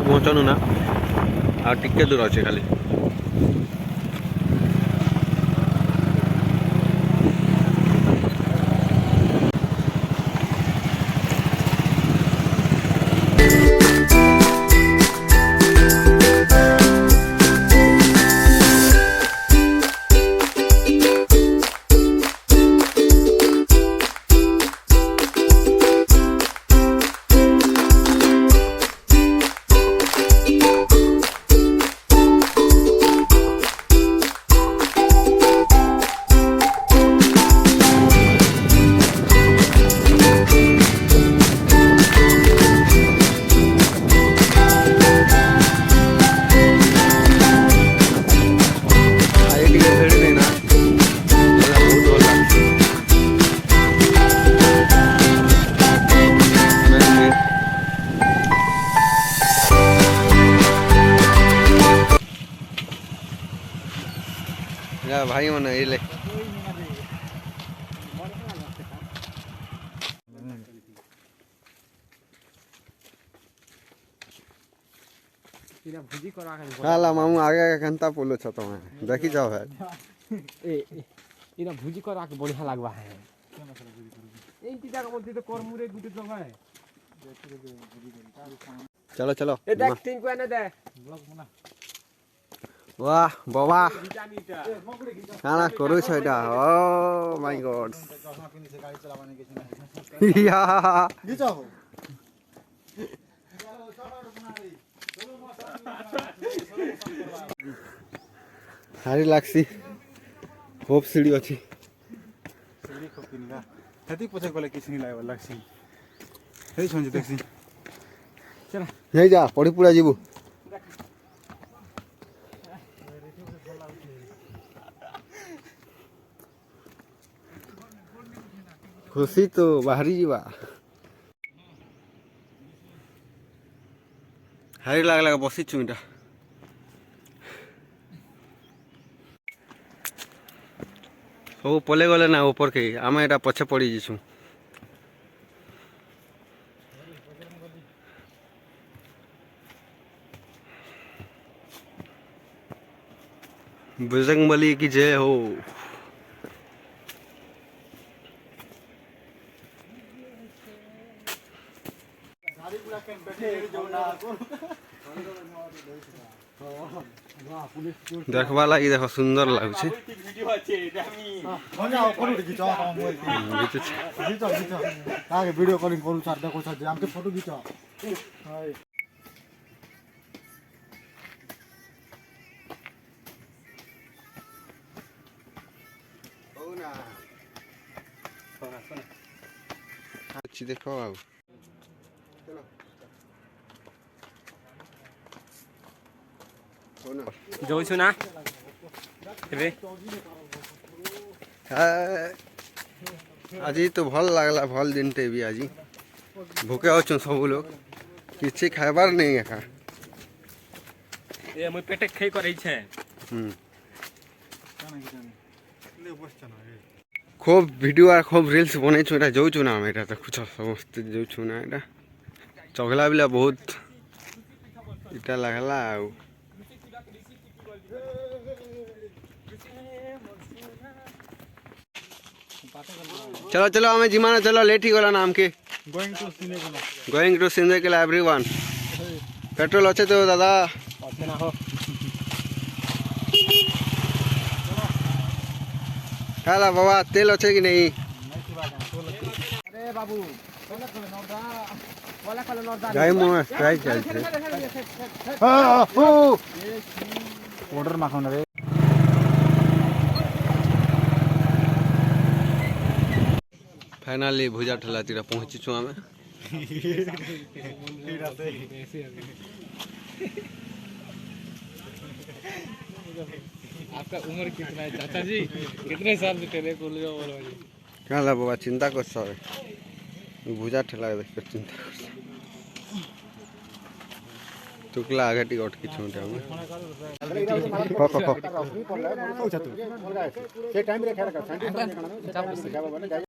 पहुँचनु ना आ टिके दूर अच्छे खाली भाई मन ये ले हाला मामू आगे का घंटा पोलो छ तमे देखि जाओ है इना भुजी करा के बढ़िया लागबा है एई की जगह बोलती तो करमुरे गुटी लगा है चलो चलो ए देख तीन को ने दे वाह बाबा खाना करू छ एटा ओ माय गॉड या गीचा हो हारी लागसी खूब सीढ़ी अछि सीढ़ी खूब किनगा हेती पछे कोले किछ नहीं लागो लागसी हे छन देखसी चला नहीं जा पड़ी पुरा जीबू खुशी तो बाहरी जीवा हारी लागला बसी चुईटा सब पले गले ना ऊपर के आम एटा पछे पड़ी जीसु बजरंग बली की जय हो देखवा लगी देखो सुंदर लगुच वीडियो कॉलिंग करू सर देखो सर हमके फोटो खींचो अच्छी देखो आओ जो सुना एबे आज तो भल लगला भल दिन टे भी आज भूखे अच्छे सब लोग किसी खाबार नहीं है ए मुई पेटे खाई करै छै खूब वीडियो और खूब रील्स बनै छु एटा जो छु ना हम एटा देखु छ समस्त जो छु ना एटा चगला बिला बहुत इटा लागला आ चलो चलो हमें जिमाना चलो लेट ही गला नाम के गोइंग टू सिंधे के एवरीवन पेट्रोल अच्छे तो दादा अच्छे ना हो हाला बाबा तेल अच्छे कि नहीं अरे बाबू गाय मोह स्ट्राइक चलते हां ओ ऑर्डर माखन रे फाइनली भुजा ठेला तीरा पहुंची छु हमें आपका उम्र कितना है चाचा जी कितने साल से तेरे को लियो बोलो जी क्या ला बाबा चिंता कर सब भुजा ठेला देख कर चिंता कर तुकला आगे टिकट की छोटे हम से टाइम रे खैर का सेंटर